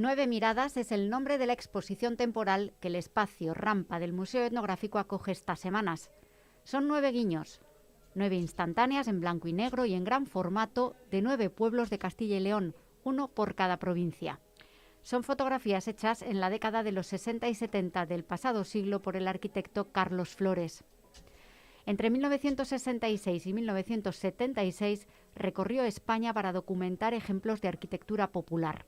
Nueve miradas es el nombre de la exposición temporal que el espacio Rampa del Museo Etnográfico acoge estas semanas. Son 9 guiños, 9 instantáneas en blanco y negro y en gran formato de 9 pueblos de Castilla y León, uno por cada provincia. Son fotografías hechas en la década de los 60 y 70 del pasado siglo por el arquitecto Carlos Flores. Entre 1966 y 1976 recorrió España para documentar ejemplos de arquitectura popular.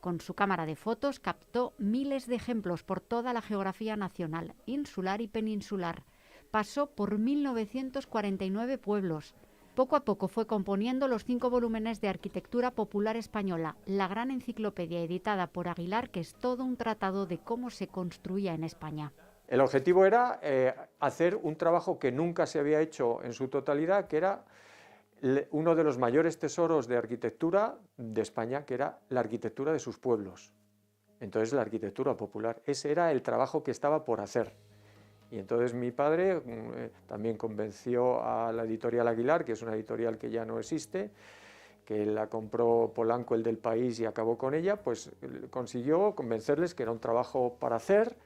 Con su cámara de fotos captó miles de ejemplos por toda la geografía nacional, insular y peninsular. Pasó por 1949 pueblos. Poco a poco fue componiendo los 5 volúmenes de arquitectura popular española, la gran enciclopedia editada por Aguilar, que es todo un tratado de cómo se construía en España. El objetivo era hacer un trabajo que nunca se había hecho en su totalidad, que era uno de los mayores tesoros de arquitectura de España, que era la arquitectura de sus pueblos. Entonces, la arquitectura popular, ese era el trabajo que estaba por hacer. Y entonces mi padre también convenció a la editorial Aguilar, que es una editorial que ya no existe, que la compró Polanco, el del País, y acabó con ella, pues consiguió convencerles que era un trabajo para hacer.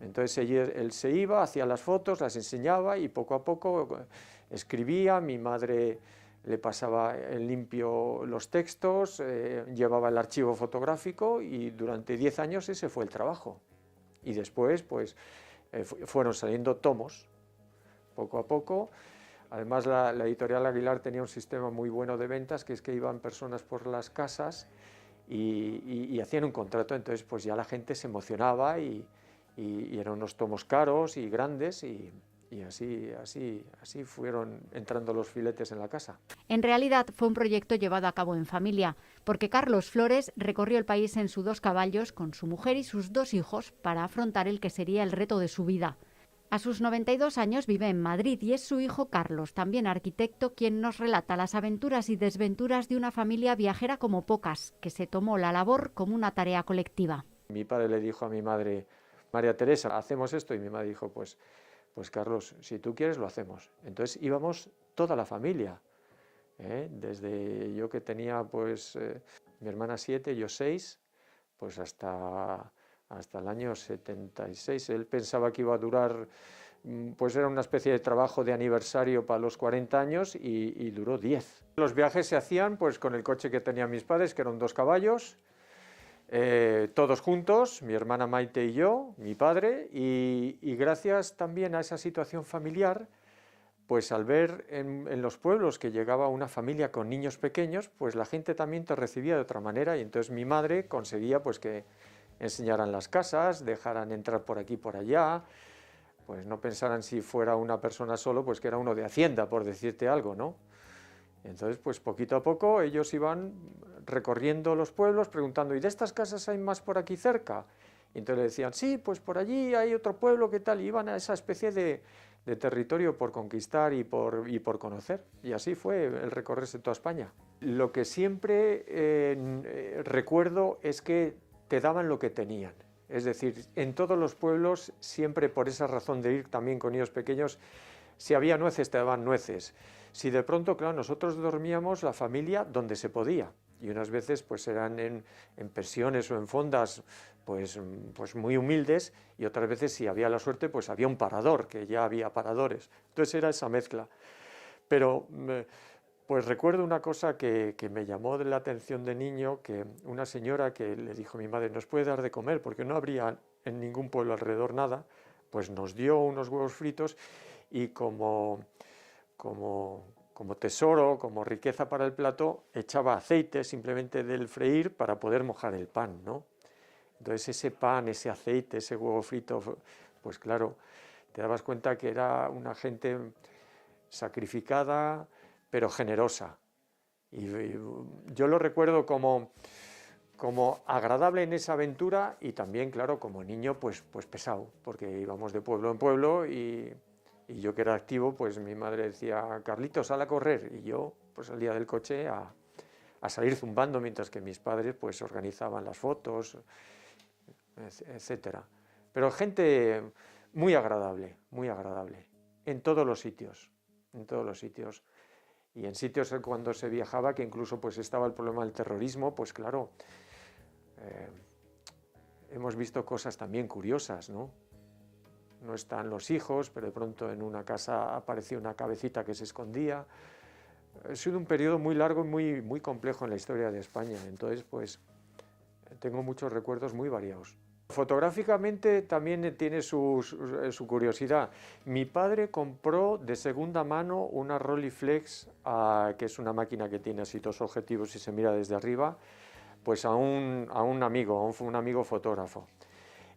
Entonces él se iba, hacía las fotos, las enseñaba y poco a poco escribía. Mi madre le pasaba en limpio los textos, llevaba el archivo fotográfico y durante 10 años ese fue el trabajo. Y después pues fueron saliendo tomos, poco a poco. Además la editorial Aguilar tenía un sistema muy bueno de ventas, que es que iban personas por las casas y hacían un contrato. Entonces pues ya la gente se emocionaba y eran unos tomos caros y grandes y así fueron entrando los filetes en la casa. En realidad fue un proyecto llevado a cabo en familia, porque Carlos Flores recorrió el país en sus 2 caballos con su mujer y sus 2 hijos para afrontar el que sería el reto de su vida. A sus 92 años vive en Madrid y es su hijo Carlos, también arquitecto, quien nos relata las aventuras y desventuras de una familia viajera como pocas, que se tomó la labor como una tarea colectiva. Mi padre le dijo a mi madre: María Teresa, ¿hacemos esto? Y mi madre dijo, pues Carlos, si tú quieres lo hacemos. Entonces íbamos toda la familia, desde yo que tenía mi hermana 7, yo 6, pues hasta el año 76. Él pensaba que iba a durar, pues era una especie de trabajo de aniversario para los 40 años y duró 10. Los viajes se hacían pues con el coche que tenían mis padres, que eran 2 caballos, todos juntos, mi hermana Maite y yo, mi padre, y gracias también a esa situación familiar, pues al ver en los pueblos que llegaba una familia con niños pequeños, pues la gente también te recibía de otra manera, y entonces mi madre conseguía pues que enseñaran las casas, dejaran entrar por aquí por allá, pues no pensaran si fuera una persona solo, pues que era uno de Hacienda, por decirte algo, ¿no? Entonces, pues poquito a poco ellos iban recorriendo los pueblos preguntando: ¿y de estas casas hay más por aquí cerca? Y entonces le decían: sí, pues por allí hay otro pueblo, ¿qué tal? Y iban a esa especie de territorio por conquistar y por conocer. Y así fue el recorrerse toda España. Lo que siempre recuerdo es que te daban lo que tenían. Es decir, en todos los pueblos, siempre por esa razón de ir también con niños pequeños, si había nueces, te daban nueces. Si de pronto, claro, nosotros dormíamos la familia donde se podía, y unas veces pues eran en pensiones o en fondas pues muy humildes, y otras veces, si había la suerte, pues había un parador, que ya había paradores. Entonces era esa mezcla. Pero pues recuerdo una cosa que me llamó la atención de niño, que una señora que le dijo a mi madre: ¿nos puede dar de comer? Porque no habría en ningún pueblo alrededor nada. Pues nos dio unos huevos fritos, y como tesoro, como riqueza para el plato, echaba aceite simplemente del freír para poder mojar el pan, ¿no? Entonces ese pan, ese aceite, ese huevo frito, pues claro, te dabas cuenta que era una gente sacrificada, pero generosa. Y yo lo recuerdo como agradable en esa aventura, y también, claro, como niño, pues pesado, porque íbamos de pueblo en pueblo, y yo, que era activo, pues mi madre decía: Carlitos, sal a correr, y yo pues salía del coche a salir zumbando, mientras que mis padres pues organizaban las fotos, etcétera. Pero gente muy agradable, en todos los sitios, y en sitios cuando se viajaba, que incluso pues estaba el problema del terrorismo, pues claro, hemos visto cosas también curiosas, ¿no? No están los hijos, pero de pronto en una casa apareció una cabecita que se escondía. Ha sido un periodo muy largo y muy complejo en la historia de España, entonces pues tengo muchos recuerdos muy variados. Fotográficamente también tiene su curiosidad. Mi padre compró de segunda mano una Rolleiflex, que es una máquina que tiene así dos objetivos y se mira desde arriba, pues a un amigo fotógrafo.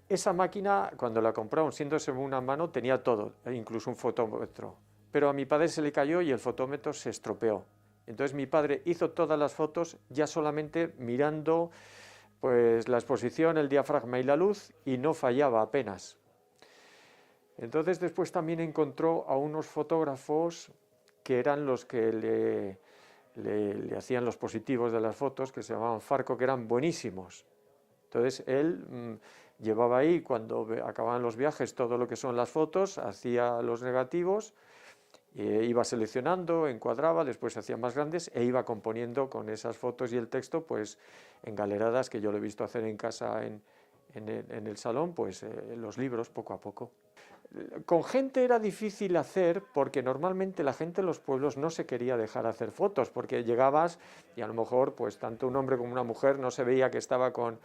Esa máquina, cuando la compró, siendo de segunda mano, tenía todo, incluso un fotómetro. Pero a mi padre se le cayó y el fotómetro se estropeó. Entonces mi padre hizo todas las fotos ya solamente mirando pues la exposición, el diafragma y la luz, y no fallaba apenas. Entonces después también encontró a unos fotógrafos que eran los que le hacían los positivos de las fotos, que se llamaban Farco, que eran buenísimos. Entonces él llevaba ahí, cuando acababan los viajes, todo lo que son las fotos, hacía los negativos, iba seleccionando, encuadraba, después se hacían más grandes e iba componiendo con esas fotos y el texto, pues en galeradas que yo lo he visto hacer en casa en el salón, pues los libros poco a poco. Con gente era difícil hacer porque normalmente la gente en los pueblos no se quería dejar hacer fotos porque llegabas y a lo mejor pues tanto un hombre como una mujer no se veía que estaba con...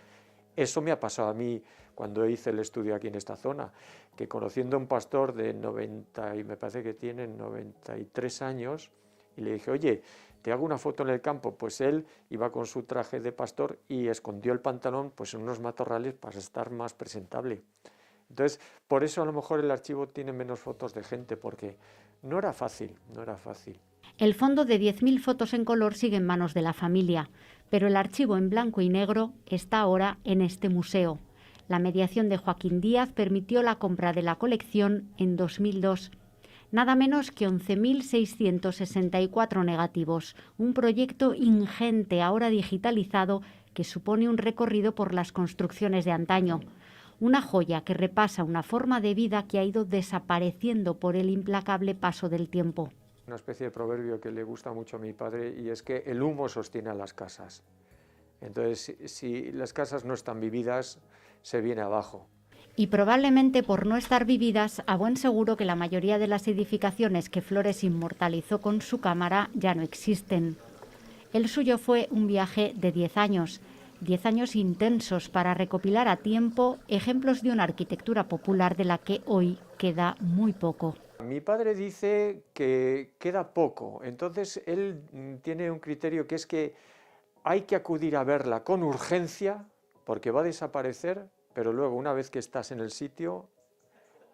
Eso me ha pasado a mí cuando hice el estudio aquí en esta zona, que conociendo a un pastor de 90, y me parece que tiene 93 años, y le dije, oye, te hago una foto en el campo, pues él iba con su traje de pastor y escondió el pantalón pues en unos matorrales para estar más presentable. Entonces, por eso a lo mejor el archivo tiene menos fotos de gente, porque no era fácil, no era fácil. El fondo de 10.000 fotos en color sigue en manos de la familia, pero el archivo en blanco y negro está ahora en este museo. La mediación de Joaquín Díaz permitió la compra de la colección en 2002. Nada menos que 11.664 negativos, un proyecto ingente ahora digitalizado que supone un recorrido por las construcciones de antaño. Una joya que repasa una forma de vida que ha ido desapareciendo por el implacable paso del tiempo. Una especie de proverbio que le gusta mucho a mi padre y es que el humo sostiene a las casas. Entonces, si las casas no están vividas, se viene abajo. Y probablemente por no estar vividas, a buen seguro que la mayoría de las edificaciones que Flores inmortalizó con su cámara ya no existen. El suyo fue un viaje de 10 años. 10 años intensos para recopilar a tiempo ejemplos de una arquitectura popular de la que hoy queda muy poco. Mi padre dice que queda poco, entonces él tiene un criterio que es que hay que acudir a verla con urgencia porque va a desaparecer, pero luego una vez que estás en el sitio,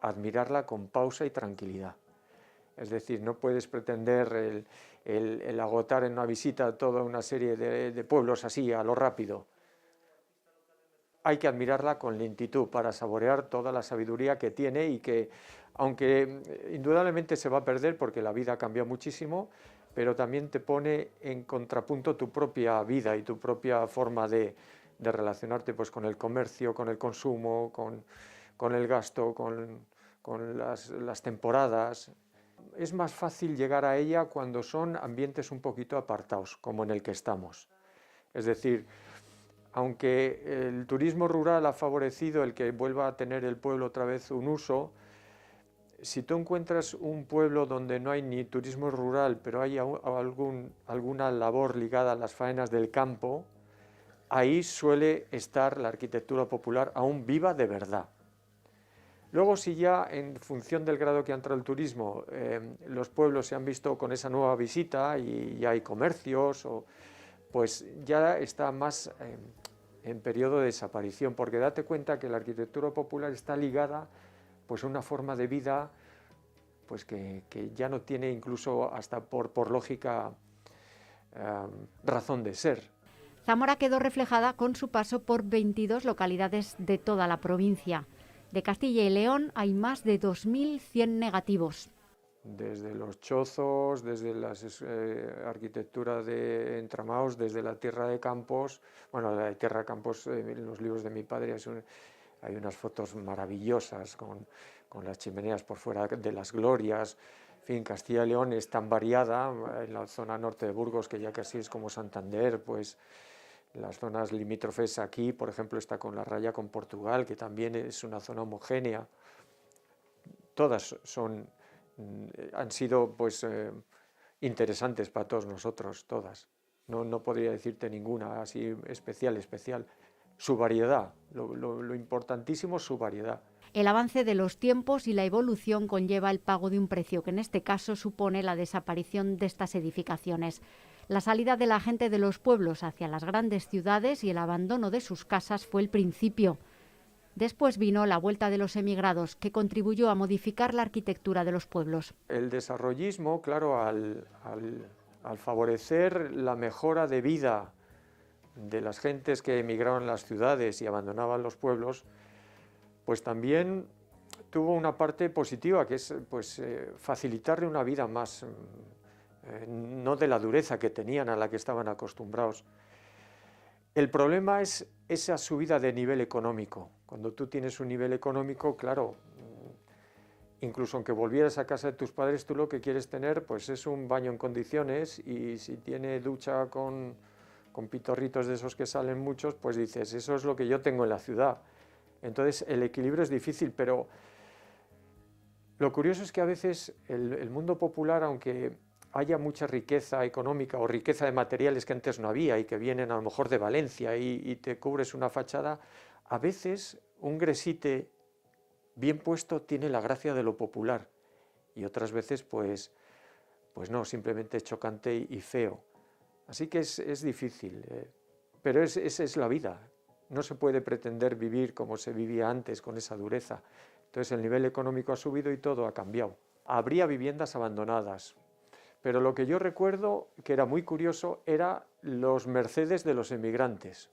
admirarla con pausa y tranquilidad. Es decir, no puedes pretender el agotar en una visita toda una serie de pueblos así a lo rápido. Hay que admirarla con lentitud para saborear toda la sabiduría que tiene y que, aunque indudablemente se va a perder porque la vida cambia muchísimo, pero también te pone en contrapunto tu propia vida y tu propia forma de relacionarte pues, con el comercio, con el consumo, con el gasto, con las temporadas. Es más fácil llegar a ella cuando son ambientes un poquito apartados, como en el que estamos. Es decir, aunque el turismo rural ha favorecido el que vuelva a tener el pueblo otra vez un uso, si tú encuentras un pueblo donde no hay ni turismo rural, pero hay alguna labor ligada a las faenas del campo, ahí suele estar la arquitectura popular aún viva de verdad. Luego, si ya en función del grado que ha entrado el turismo, los pueblos se han visto con esa nueva visita y ya hay comercios, pues ya está más en periodo de desaparición, porque date cuenta que la arquitectura popular está ligada pues, a una forma de vida pues, que ya no tiene incluso hasta por lógica razón de ser. Zamora quedó reflejada con su paso por 22 localidades de toda la provincia. De Castilla y León hay más de 2.100 negativos. Desde los chozos, desde la arquitectura de entramados, desde la tierra de campos. Bueno, la tierra de campos, en los libros de mi padre hay unas fotos maravillosas con las chimeneas por fuera de las glorias. En fin, Castilla y León es tan variada, en la zona norte de Burgos, que ya casi es como Santander, pues Las zonas limítrofes aquí, por ejemplo, está con la raya con Portugal, que también es una zona homogénea. Todas han sido pues, interesantes para todos nosotros, todas. No podría decirte ninguna así especial. Su variedad, lo importantísimo es su variedad. El avance de los tiempos y la evolución conlleva el pago de un precio que en este caso supone la desaparición de estas edificaciones. La salida de la gente de los pueblos hacia las grandes ciudades y el abandono de sus casas fue el principio. Después vino la vuelta de los emigrados, que contribuyó a modificar la arquitectura de los pueblos. El desarrollismo, claro, al favorecer la mejora de vida de las gentes que emigraban a las ciudades y abandonaban los pueblos, pues también tuvo una parte positiva, que es pues, facilitarle una vida más, no de la dureza que tenían, a la que estaban acostumbrados. El problema es esa subida de nivel económico. Cuando tú tienes un nivel económico, claro, incluso aunque volvieras a casa de tus padres, tú lo que quieres tener pues, es un baño en condiciones, y si tiene ducha con pitorritos de esos que salen muchos, pues dices, eso es lo que yo tengo en la ciudad. Entonces el equilibrio es difícil, pero lo curioso es que a veces el mundo popular, aunque haya mucha riqueza económica o riqueza de materiales que antes no había y que vienen a lo mejor de Valencia y te cubres una fachada, a veces un gresite bien puesto tiene la gracia de lo popular, y otras veces pues no, simplemente es chocante y feo. Así que es difícil, pero esa es la vida. No se puede pretender vivir como se vivía antes, con esa dureza. Entonces el nivel económico ha subido y todo ha cambiado. Habría viviendas abandonadas, pero lo que yo recuerdo, que era muy curioso, era los Mercedes de los emigrantes.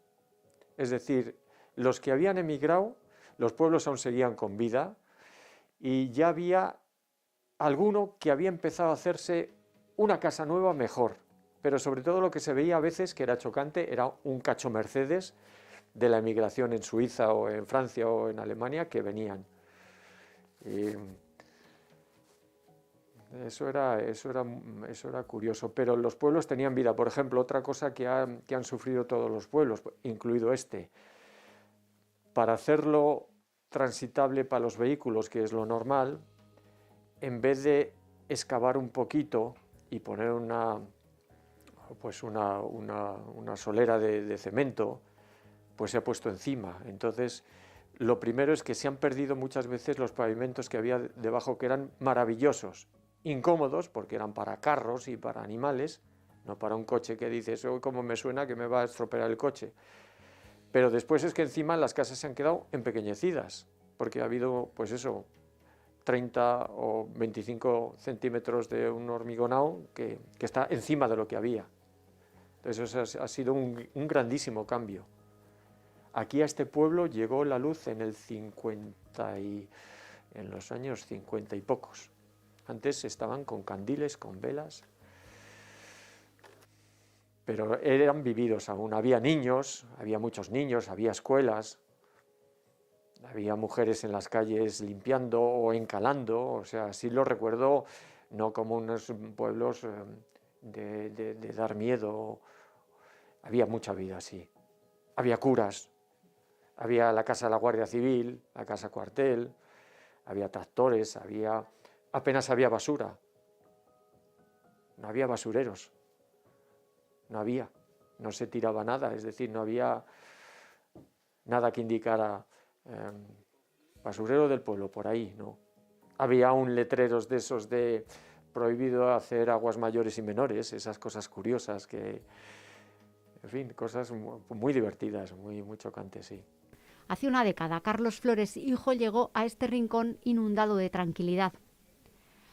Es decir, los que habían emigrado, los pueblos aún seguían con vida, y ya había alguno que había empezado a hacerse una casa nueva mejor. Pero sobre todo lo que se veía a veces, que era chocante, era un cacho Mercedes de la emigración en Suiza o en Francia o en Alemania que venían. Y eso era curioso, pero los pueblos tenían vida. Por ejemplo, otra cosa que han sufrido todos los pueblos, incluido este, para hacerlo transitable para los vehículos, que es lo normal, en vez de excavar un poquito y poner una solera de cemento, pues se ha puesto encima. Entonces, lo primero es que se han perdido muchas veces los pavimentos que había debajo, que eran maravillosos, incómodos, porque eran para carros y para animales, no para un coche que dices, oh, cómo me suena que me va a estropear el coche. Pero después es que encima las casas se han quedado empequeñecidas, porque ha habido, pues eso, 30 o 25 centímetros de un hormigonado que está encima de lo que había. Entonces eso ha sido un grandísimo cambio. Aquí a este pueblo llegó la luz en los años 50 y pocos. Antes estaban con candiles, con velas, pero eran vividos aún. Había niños, había muchos niños, había escuelas, había mujeres en las calles limpiando o encalando. O sea, sí lo recuerdo, no como unos pueblos de dar miedo. Había mucha vida, sí. Había curas. Había la casa de la Guardia Civil, la casa cuartel, había tractores, apenas había basura. No había basureros, no se tiraba nada, es decir, no había nada que indicara basurero del pueblo, por ahí, no. Había aún letreros de esos de prohibido hacer aguas mayores y menores, esas cosas curiosas que, en fin, cosas muy divertidas, muy chocantes, sí. Hace una década, Carlos Flores, hijo, llegó a este rincón inundado de tranquilidad.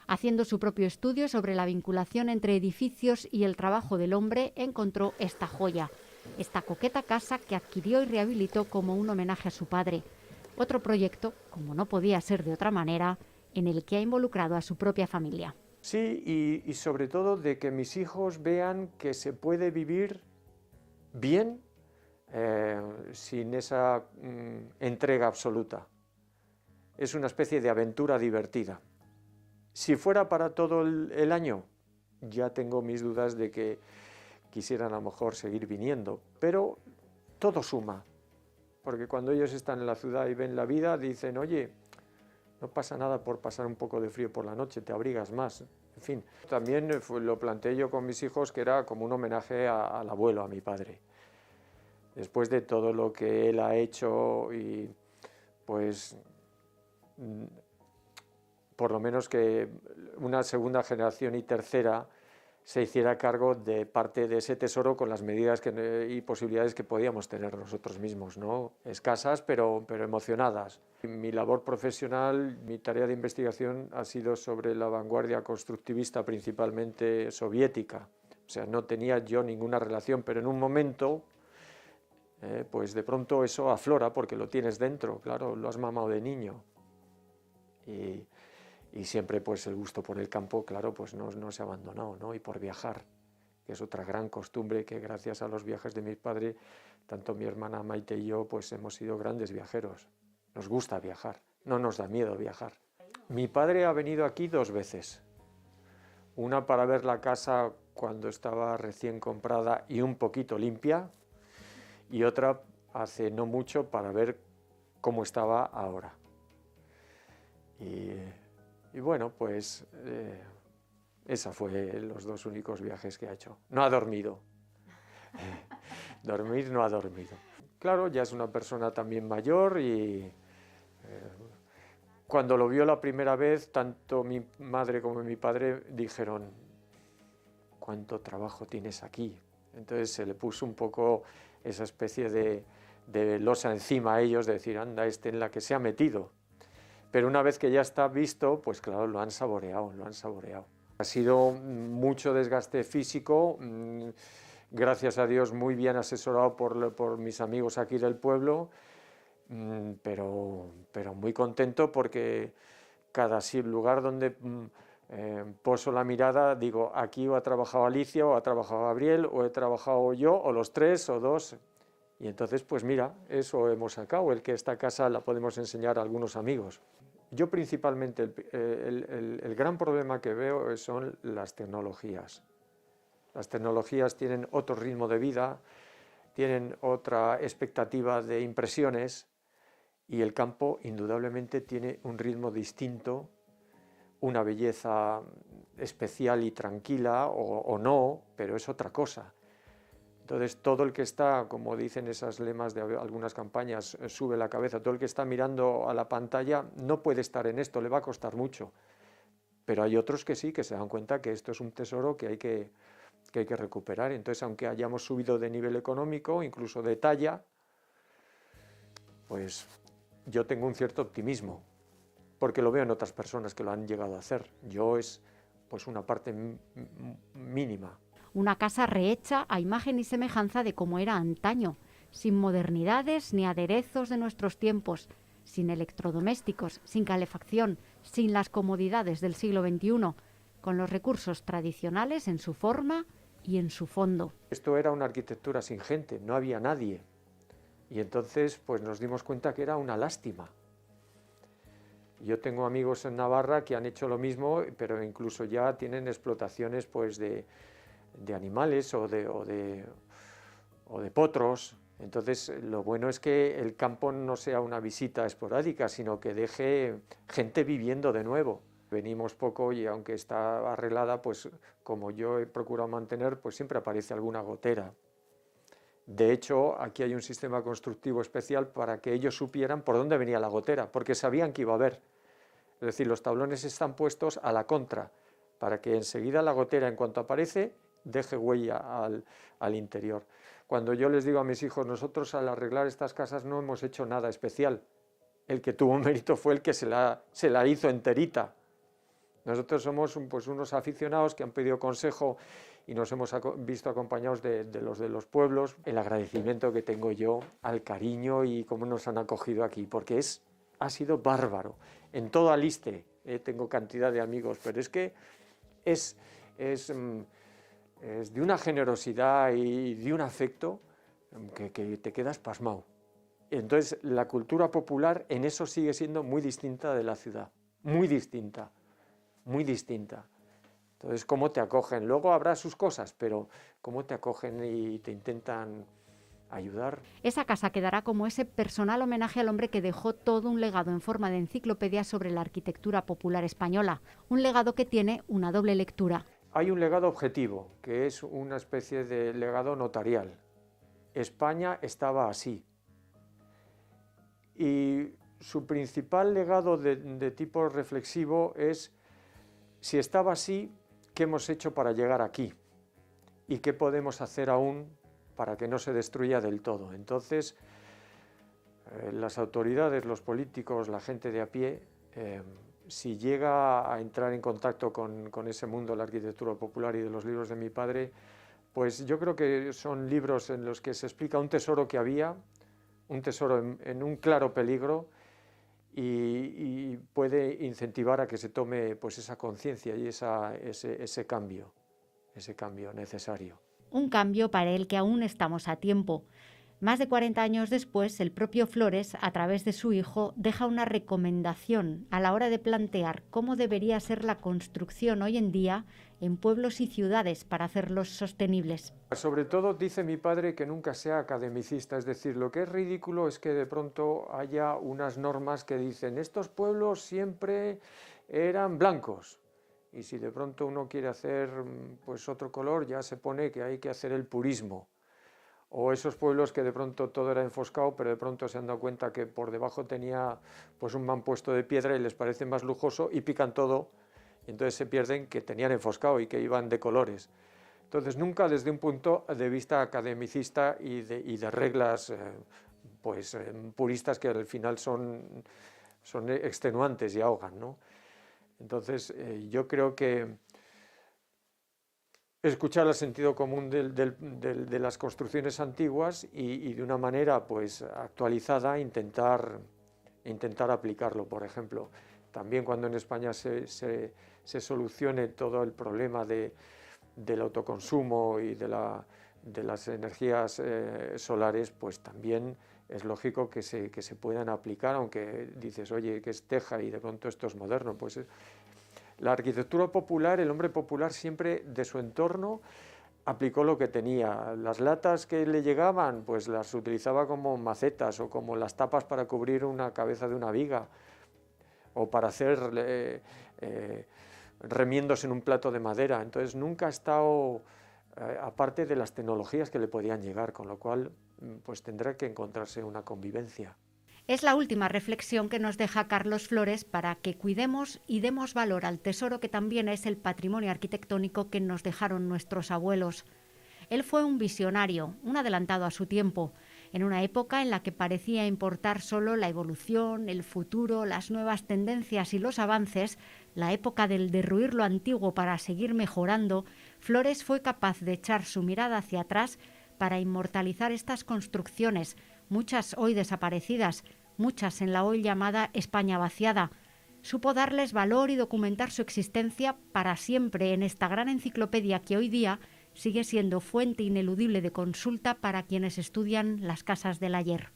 Haciendo su propio estudio sobre la vinculación entre edificios y el trabajo del hombre, encontró esta joya, esta coqueta casa que adquirió y rehabilitó como un homenaje a su padre. Otro proyecto, como no podía ser de otra manera, en el que ha involucrado a su propia familia. Sí, y sobre todo de que mis hijos vean que se puede vivir bien sin esa entrega absoluta. Es una especie de aventura divertida. Si fuera para todo el año, ya tengo mis dudas de que quisieran a lo mejor seguir viniendo, pero todo suma, porque cuando ellos están en la ciudad y ven la vida, dicen, oye, no pasa nada por pasar un poco de frío por la noche, te abrigas más, en fin. También lo planteé yo con mis hijos, que era como un homenaje al abuelo, a mi padre. Después de todo lo que él ha hecho y pues por lo menos que una segunda generación y tercera se hiciera cargo de parte de ese tesoro con las medidas y posibilidades que podíamos tener nosotros mismos, ¿no? Escasas, pero emocionadas. Mi labor profesional, mi tarea de investigación ha sido sobre la vanguardia constructivista principalmente soviética. O sea, no tenía yo ninguna relación, pero en un momento, pues de pronto eso aflora porque lo tienes dentro, claro, lo has mamado de niño. Y siempre pues el gusto por el campo, claro, pues no se ha abandonado, ¿no? Y por viajar, que es otra gran costumbre que gracias a los viajes de mi padre, tanto mi hermana Maite y yo, pues hemos sido grandes viajeros. Nos gusta viajar, no nos da miedo viajar. Mi padre ha venido aquí 2 veces. Una para ver la casa cuando estaba recién comprada y un poquito limpia, y otra hace no mucho para ver cómo estaba ahora. Y bueno, pues esa fue los 2 únicos viajes que ha hecho. No ha dormido. Dormir no ha dormido. Claro, ya es una persona también mayor y cuando lo vio la primera vez, tanto mi madre como mi padre dijeron, ¿cuánto trabajo tienes aquí? Entonces se le puso un poco esa especie de losa encima a ellos, de decir, anda, en la que se ha metido. Pero una vez que ya está visto, pues claro, lo han saboreado, lo han saboreado. Ha sido mucho desgaste físico, gracias a Dios muy bien asesorado por mis amigos aquí del pueblo, pero muy contento porque cada lugar donde poso la mirada, digo, aquí o ha trabajado Alicia, o ha trabajado Gabriel, o he trabajado yo, o los 3 o 2. Y entonces, pues mira, eso hemos sacado, el que esta casa la podemos enseñar a algunos amigos. Yo principalmente, el gran problema que veo son las tecnologías. Las tecnologías tienen otro ritmo de vida, tienen otra expectativa de impresiones y el campo indudablemente tiene un ritmo distinto, una belleza especial y tranquila o no, pero es otra cosa. Entonces todo el que está, como dicen esas lemas de algunas campañas, sube la cabeza, todo el que está mirando a la pantalla no puede estar en esto, le va a costar mucho. Pero hay otros que sí, que se dan cuenta que esto es un tesoro que hay que recuperar. Entonces, aunque hayamos subido de nivel económico, incluso de talla, pues yo tengo un cierto optimismo, porque lo veo en otras personas que lo han llegado a hacer. Yo es pues una parte mínima. Una casa rehecha a imagen y semejanza de cómo era antaño, sin modernidades ni aderezos de nuestros tiempos, sin electrodomésticos, sin calefacción, sin las comodidades del siglo XXI, con los recursos tradicionales en su forma y en su fondo. Esto era una arquitectura sin gente, no había nadie. Y entonces pues nos dimos cuenta que era una lástima. Yo tengo amigos en Navarra que han hecho lo mismo, pero incluso ya tienen explotaciones pues de animales o de potros. Entonces lo bueno es que el campo no sea una visita esporádica, sino que deje gente viviendo de nuevo. Venimos poco y aunque está arreglada, pues como yo he procurado mantener, pues siempre aparece alguna gotera. De hecho, aquí hay un sistema constructivo especial para que ellos supieran por dónde venía la gotera, porque sabían que iba a haber. Es decir, los tablones están puestos a la contra, para que enseguida la gotera, en cuanto aparece, deje huella al interior. Cuando yo les digo a mis hijos, nosotros al arreglar estas casas no hemos hecho nada especial. El que tuvo mérito fue el que se la hizo enterita. Nosotros somos pues unos aficionados que han pedido consejo y nos hemos visto acompañados de los pueblos. El agradecimiento que tengo yo al cariño y cómo nos han acogido aquí, porque ha sido bárbaro. En todo Aliste tengo cantidad de amigos, pero es que es de una generosidad y de un afecto que te quedas pasmado. Entonces la cultura popular en eso sigue siendo muy distinta de la ciudad, muy distinta, muy distinta. Entonces, ¿cómo te acogen? Luego habrá sus cosas, pero ¿cómo te acogen y te intentan ayudar? Esa casa quedará como ese personal homenaje al hombre que dejó todo un legado en forma de enciclopedia sobre la arquitectura popular española, un legado que tiene una doble lectura. Hay un legado objetivo, que es una especie de legado notarial. España estaba así. Y su principal legado de tipo reflexivo es, si estaba así, ¿qué hemos hecho para llegar aquí? ¿Y qué podemos hacer aún para que no se destruya del todo? Entonces, las autoridades, los políticos, la gente de a pie, si llega a entrar en contacto con ese mundo de la arquitectura popular y de los libros de mi padre, pues yo creo que son libros en los que se explica un tesoro que había, un tesoro en un claro peligro, y puede incentivar a que se tome pues esa conciencia y ese cambio necesario. Un cambio para el que aún estamos a tiempo. Más de 40 años después, el propio Flores, a través de su hijo, deja una recomendación a la hora de plantear cómo debería ser la construcción hoy en día en pueblos y ciudades para hacerlos sostenibles. Sobre todo dice mi padre que nunca sea academicista, es decir, lo que es ridículo es que de pronto haya unas normas que dicen estos pueblos siempre eran blancos, y si de pronto uno quiere hacer pues otro color ya se pone que hay que hacer el purismo. O esos pueblos que de pronto todo era enfoscado, pero de pronto se han dado cuenta que por debajo tenía pues un mampuesto de piedra y les parece más lujoso y pican todo, y entonces se pierden que tenían enfoscado y que iban de colores. Entonces nunca desde un punto de vista academicista y de reglas puristas que al final son extenuantes y ahogan, ¿no? Entonces yo creo que escuchar el sentido común de las construcciones antiguas y de una manera pues actualizada intentar aplicarlo. Por ejemplo, también cuando en España se solucione todo el problema del autoconsumo y de las energías solares, pues también es lógico que se puedan aplicar, aunque dices, oye, que es teja y de pronto esto es moderno, pues la arquitectura popular, el hombre popular siempre de su entorno aplicó lo que tenía. Las latas que le llegaban, pues las utilizaba como macetas o como las tapas para cubrir una cabeza de una viga o para hacer remiendos en un plato de madera. Entonces nunca ha estado aparte de las tecnologías que le podían llegar, con lo cual pues tendrá que encontrarse una convivencia. Es la última reflexión que nos deja Carlos Flores para que cuidemos y demos valor al tesoro que también es el patrimonio arquitectónico que nos dejaron nuestros abuelos. Él fue un visionario, un adelantado a su tiempo, en una época en la que parecía importar solo la evolución, el futuro, las nuevas tendencias y los avances, la época del derruir lo antiguo para seguir mejorando. Flores fue capaz de echar su mirada hacia atrás para inmortalizar estas construcciones, muchas hoy desaparecidas, muchas en la hoy llamada España vaciada. Supo darles valor y documentar su existencia para siempre en esta gran enciclopedia que hoy día sigue siendo fuente ineludible de consulta para quienes estudian las casas del ayer.